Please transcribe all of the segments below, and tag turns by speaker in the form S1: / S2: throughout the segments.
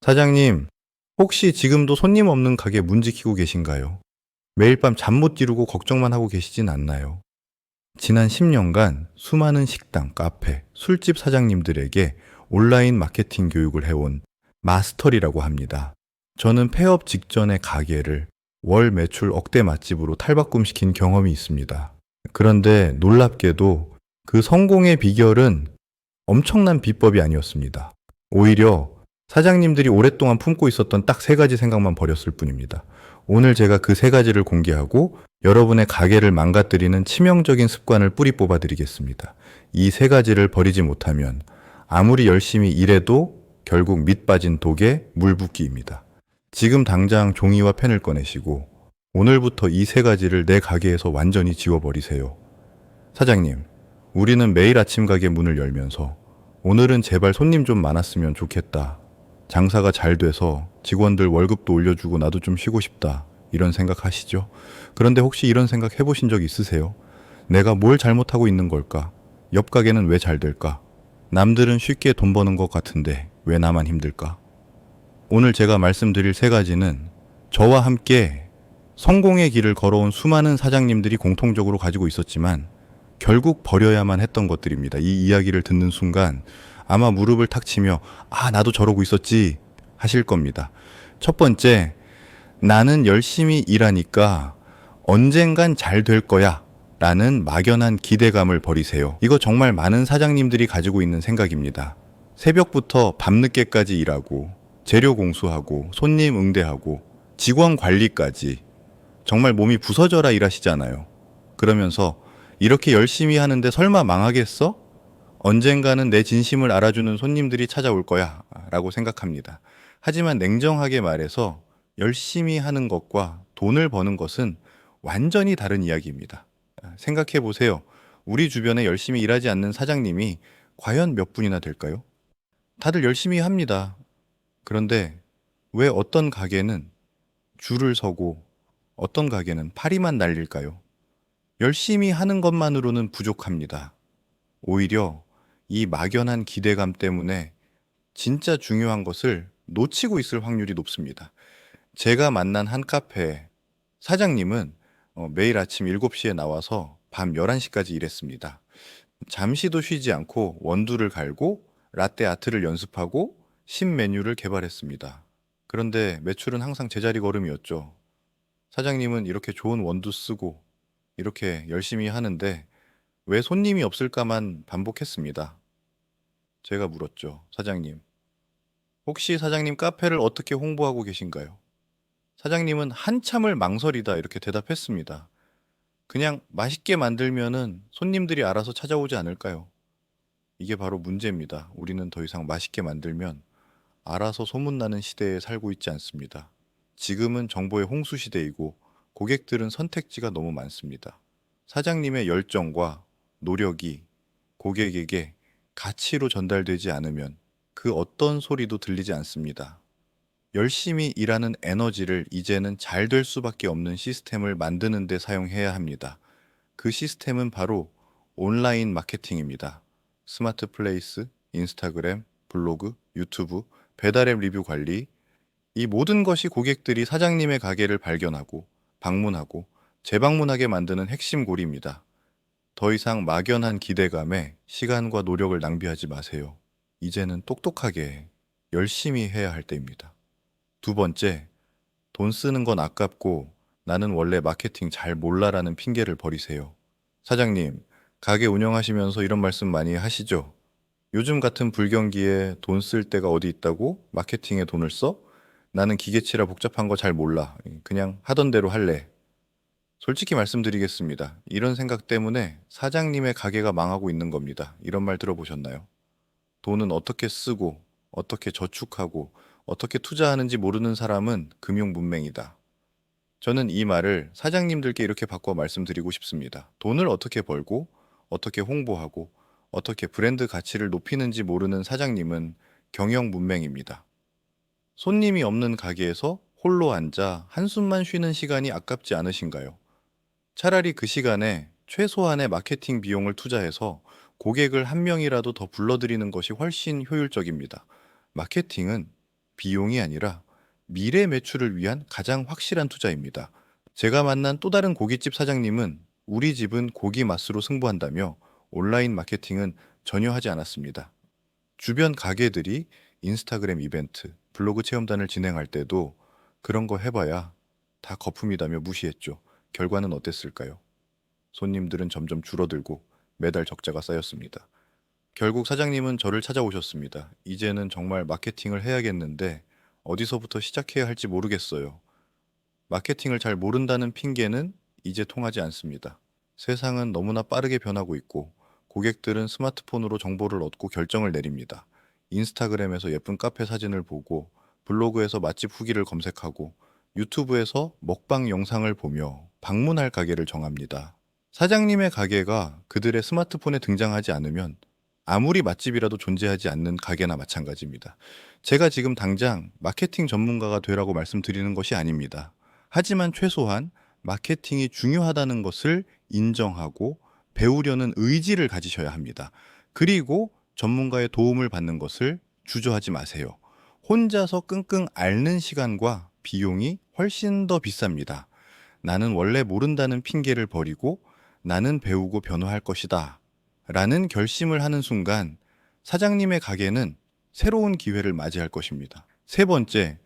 S1: 사장님, 혹시 지금도 손님 없는 가게 문 지키고 계신가요? 매일 밤 잠 못 이루고 걱정만 하고 계시진 않나요? 지난 10년간 수많은 식당, 카페, 술집 사장님들에게 온라인 마케팅 교육을 해온 마스터리라고 합니다. 저는 폐업 직전의 가게를 월 매출 억대 맛집으로 탈바꿈시킨 경험이 있습니다. 그런데 놀랍게도 그 성공의 비결은 엄청난 비법이 아니었습니다. 오히려 사장님들이 오랫동안 품고 있었던 딱 세 가지 생각만 버렸을 뿐입니다. 오늘 제가 그 세 가지를 공개하고 여러분의 가게를 망가뜨리는 치명적인 습관을 뿌리 뽑아 드리겠습니다. 이 세 가지를 버리지 못하면 아무리 열심히 일해도 결국 밑 빠진 독에 물 붓기입니다. 지금 당장 종이와 펜을 꺼내시고 오늘부터 이 세 가지를 내 가게에서 완전히 지워버리세요. 사장님, 우리는 매일 아침 가게 문을 열면서 오늘은 제발 손님 좀 많았으면 좋겠다. 장사가 잘 돼서 직원들 월급도 올려주고 나도 좀 쉬고 싶다. 이런 생각 하시죠? 그런데 혹시 이런 생각 해보신 적 있으세요? 내가 뭘 잘못하고 있는 걸까? 옆 가게는 왜 잘 될까? 남들은 쉽게 돈 버는 것 같은데 왜 나만 힘들까? 오늘 제가 말씀드릴 세 가지는 저와 함께 성공의 길을 걸어온 수많은 사장님들이 공통적으로 가지고 있었지만 결국 버려야만 했던 것들입니다. 이 이야기를 듣는 순간 아마 무릎을 탁 치며 나도 저러고 있었지 하실 겁니다. 첫 번째, 나는 열심히 일하니까 언젠간 잘 될 거야 라는 막연한 기대감을 버리세요. 이거 정말 많은 사장님들이 가지고 있는 생각입니다. 새벽부터 밤늦게까지 일하고 재료 공수하고 손님 응대하고 직원 관리까지 정말 몸이 부서져라 일하시잖아요. 그러면서 이렇게 열심히 하는데 설마 망하겠어? 언젠가는 내 진심을 알아주는 손님들이 찾아올 거야 라고 생각합니다. 하지만 냉정하게 말해서 열심히 하는 것과 돈을 버는 것은 완전히 다른 이야기입니다. 생각해 보세요. 우리 주변에 열심히 일하지 않는 사장님이 과연 몇 분이나 될까요? 다들 열심히 합니다. 그런데 왜 어떤 가게는 줄을 서고 어떤 가게는 파리만 날릴까요? 열심히 하는 것만으로는 부족합니다. 오히려 이 막연한 기대감 때문에 진짜 중요한 것을 놓치고 있을 확률이 높습니다. 제가 만난 한 카페 사장님은 매일 아침 7시에 나와서 밤 11시까지 일했습니다. 잠시도 쉬지 않고 원두를 갈고 라떼 아트를 연습하고 신메뉴를 개발했습니다. 그런데 매출은 항상 제자리 걸음이었죠. 사장님은 이렇게 좋은 원두 쓰고 이렇게 열심히 하는데 왜 손님이 없을까만 반복했습니다. 제가 물었죠. 사장님, 혹시 사장님 카페를 어떻게 홍보하고 계신가요? 사장님은 한참을 망설이다 이렇게 대답했습니다. 그냥 맛있게 만들면은 손님들이 알아서 찾아오지 않을까요? 이게 바로 문제입니다. 우리는 더 이상 맛있게 만들면 알아서 소문나는 시대에 살고 있지 않습니다. 지금은 정보의 홍수 시대이고 고객들은 선택지가 너무 많습니다. 사장님의 열정과 노력이 고객에게 가치로 전달되지 않으면 그 어떤 소리도 들리지 않습니다. 열심히 일하는 에너지를 이제는 잘 될 수밖에 없는 시스템을 만드는 데 사용해야 합니다. 그 시스템은 바로 온라인 마케팅입니다. 스마트 플레이스, 인스타그램, 블로그, 유튜브, 배달앱 리뷰 관리, 이 모든 것이 고객들이 사장님의 가게를 발견하고 방문하고 재방문하게 만드는 핵심 고리입니다. 더 이상 막연한 기대감에 시간과 노력을 낭비하지 마세요. 이제는 똑똑하게 열심히 해야 할 때입니다. 두 번째, 돈 쓰는 건 아깝고 나는 원래 마케팅 잘 몰라라는 핑계를 버리세요. 사장님, 가게 운영하시면서 이런 말씀 많이 하시죠? 요즘 같은 불경기에 돈 쓸 데가 어디 있다고? 마케팅에 돈을 써? 나는 기계치라 복잡한 거 잘 몰라. 그냥 하던 대로 할래. 솔직히 말씀드리겠습니다. 이런 생각 때문에 사장님의 가게가 망하고 있는 겁니다. 이런 말 들어보셨나요? 돈은 어떻게 쓰고, 어떻게 저축하고, 어떻게 투자하는지 모르는 사람은 금융 문맹이다. 저는 이 말을 사장님들께 이렇게 바꿔 말씀드리고 싶습니다. 돈을 어떻게 벌고, 어떻게 홍보하고, 어떻게 브랜드 가치를 높이는지 모르는 사장님은 경영 문맹입니다. 손님이 없는 가게에서 홀로 앉아 한숨만 쉬는 시간이 아깝지 않으신가요? 차라리 그 시간에 최소한의 마케팅 비용을 투자해서 고객을 한 명이라도 더 불러들이는 것이 훨씬 효율적입니다. 마케팅은 비용이 아니라 미래 매출을 위한 가장 확실한 투자입니다. 제가 만난 또 다른 고깃집 사장님은 우리 집은 고기 맛으로 승부한다며 온라인 마케팅은 전혀 하지 않았습니다. 주변 가게들이 인스타그램 이벤트, 블로그 체험단을 진행할 때도 그런 거 해봐야 다 거품이다며 무시했죠. 결과는 어땠을까요? 손님들은 점점 줄어들고 매달 적자가 쌓였습니다. 결국 사장님은 저를 찾아오셨습니다. 이제는 정말 마케팅을 해야겠는데 어디서부터 시작해야 할지 모르겠어요. 마케팅을 잘 모른다는 핑계는 이제 통하지 않습니다. 세상은 너무나 빠르게 변하고 있고 고객들은 스마트폰으로 정보를 얻고 결정을 내립니다. 인스타그램에서 예쁜 카페 사진을 보고 블로그에서 맛집 후기를 검색하고 유튜브에서 먹방 영상을 보며 방문할 가게를 정합니다. 사장님의 가게가 그들의 스마트폰에 등장하지 않으면 아무리 맛집이라도 존재하지 않는 가게나 마찬가지입니다. 제가 지금 당장 마케팅 전문가가 되라고 말씀드리는 것이 아닙니다. 하지만 최소한 마케팅이 중요하다는 것을 인정하고 배우려는 의지를 가지셔야 합니다. 그리고 전문가의 도움을 받는 것을 주저하지 마세요. 혼자서 끙끙 앓는 시간과 비용이 훨씬 더 비쌉니다. 나는 원래 모른다는 핑계를 버리고 나는 배우고 변화할 것이다. 라는 결심을 하는 순간 사장님의 가게는 새로운 기회를 맞이할 것입니다. 세 번째,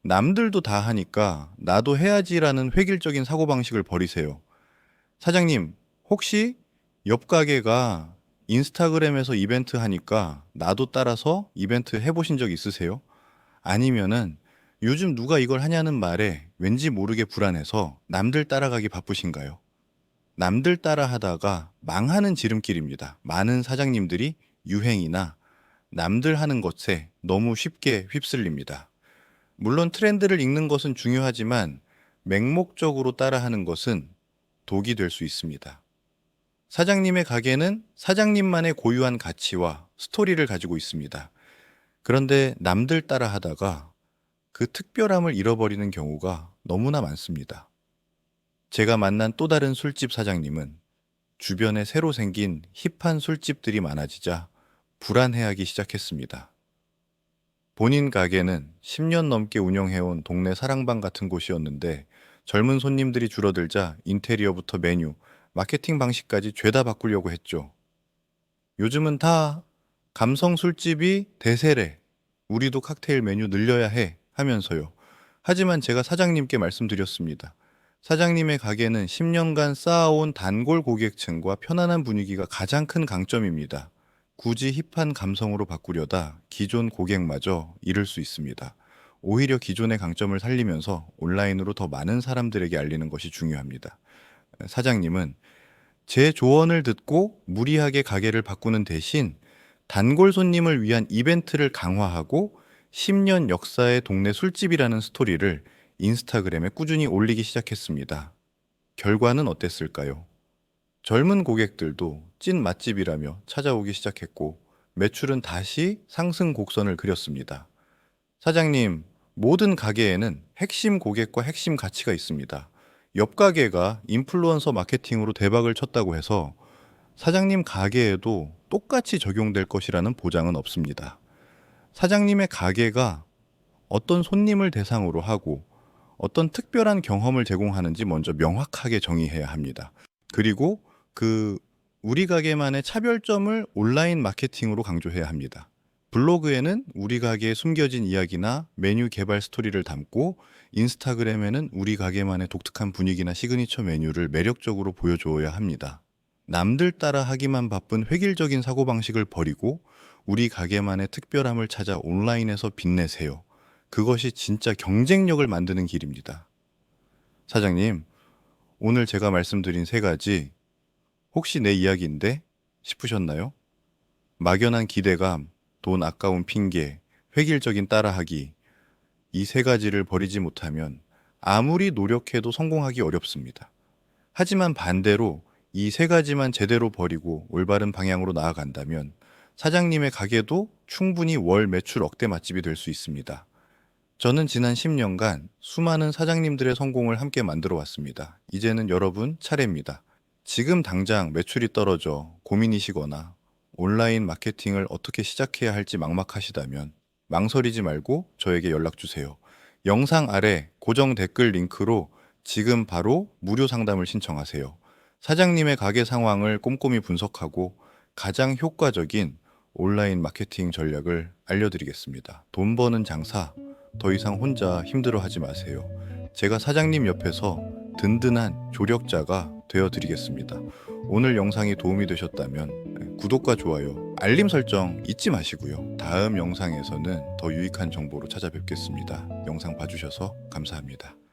S1: 남들도 다 하니까 나도 해야지라는 획일적인 사고방식을 버리세요. 사장님, 혹시 옆 가게가 인스타그램에서 이벤트 하니까 나도 따라서 이벤트 해보신 적 있으세요? 아니면은 요즘 누가 이걸 하냐는 말에 왠지 모르게 불안해서 남들 따라가기 바쁘신가요? 남들 따라 하다가 망하는 지름길입니다. 많은 사장님들이 유행이나 남들 하는 것에 너무 쉽게 휩쓸립니다. 물론 트렌드를 읽는 것은 중요하지만 맹목적으로 따라하는 것은 독이 될 수 있습니다. 사장님의 가게는 사장님만의 고유한 가치와 스토리를 가지고 있습니다. 그런데 남들 따라 하다가 그 특별함을 잃어버리는 경우가 너무나 많습니다. 제가 만난 또 다른 술집 사장님은 주변에 새로 생긴 힙한 술집들이 많아지자 불안해하기 시작했습니다. 본인 가게는 10년 넘게 운영해온 동네 사랑방 같은 곳이었는데 젊은 손님들이 줄어들자 인테리어부터 메뉴, 마케팅 방식까지 죄다 바꾸려고 했죠. 요즘은 다 감성 술집이 대세래. 우리도 칵테일 메뉴 늘려야 해 하면서요. 하지만 제가 사장님께 말씀드렸습니다. 사장님의 가게는 10년간 쌓아온 단골 고객층과 편안한 분위기가 가장 큰 강점입니다. 굳이 힙한 감성으로 바꾸려다 기존 고객마저 잃을 수 있습니다. 오히려 기존의 강점을 살리면서 온라인으로 더 많은 사람들에게 알리는 것이 중요합니다. 사장님은 제 조언을 듣고 무리하게 가게를 바꾸는 대신 단골 손님을 위한 이벤트를 강화하고 10년 역사의 동네 술집이라는 스토리를 인스타그램에 꾸준히 올리기 시작했습니다. 결과는 어땠을까요? 젊은 고객들도 찐 맛집이라며 찾아오기 시작했고 매출은 다시 상승 곡선을 그렸습니다. 사장님, 모든 가게에는 핵심 고객과 핵심 가치가 있습니다. 옆 가게가 인플루언서 마케팅으로 대박을 쳤다고 해서 사장님 가게에도 똑같이 적용될 것이라는 보장은 없습니다. 사장님의 가게가 어떤 손님을 대상으로 하고 어떤 특별한 경험을 제공하는지 먼저 명확하게 정의해야 합니다. 그리고 우리 가게만의 차별점을 온라인 마케팅으로 강조해야 합니다. 블로그에는 우리 가게의 숨겨진 이야기나 메뉴 개발 스토리를 담고 인스타그램에는 우리 가게만의 독특한 분위기나 시그니처 메뉴를 매력적으로 보여줘야 합니다. 남들 따라 하기만 바쁜 획일적인 사고방식을 버리고 우리 가게만의 특별함을 찾아 온라인에서 빛내세요. 그것이 진짜 경쟁력을 만드는 길입니다. 사장님, 오늘 제가 말씀드린 세 가지 혹시 내 이야기인데 싶으셨나요? 막연한 기대감, 돈 아까운 핑계, 획일적인 따라하기 이 세 가지를 버리지 못하면 아무리 노력해도 성공하기 어렵습니다. 하지만 반대로 이 세 가지만 제대로 버리고 올바른 방향으로 나아간다면 사장님의 가게도 충분히 월 매출 억대 맛집이 될 수 있습니다. 저는 지난 10년간 수많은 사장님들의 성공을 함께 만들어 왔습니다. 이제는 여러분 차례입니다. 지금 당장 매출이 떨어져 고민이시거나 온라인 마케팅을 어떻게 시작해야 할지 막막하시다면 망설이지 말고 저에게 연락 주세요. 영상 아래 고정 댓글 링크로 지금 바로 무료 상담을 신청하세요. 사장님의 가게 상황을 꼼꼼히 분석하고 가장 효과적인 온라인 마케팅 전략을 알려드리겠습니다. 돈 버는 장사 더 이상 혼자 힘들어 하지 마세요. 제가 사장님 옆에서 든든한 조력자가 되어 드리겠습니다. 오늘 영상이 도움이 되셨다면 구독과 좋아요, 알림 설정 잊지 마시고요. 다음 영상에서는 더 유익한 정보로 찾아뵙겠습니다. 영상 봐주셔서 감사합니다.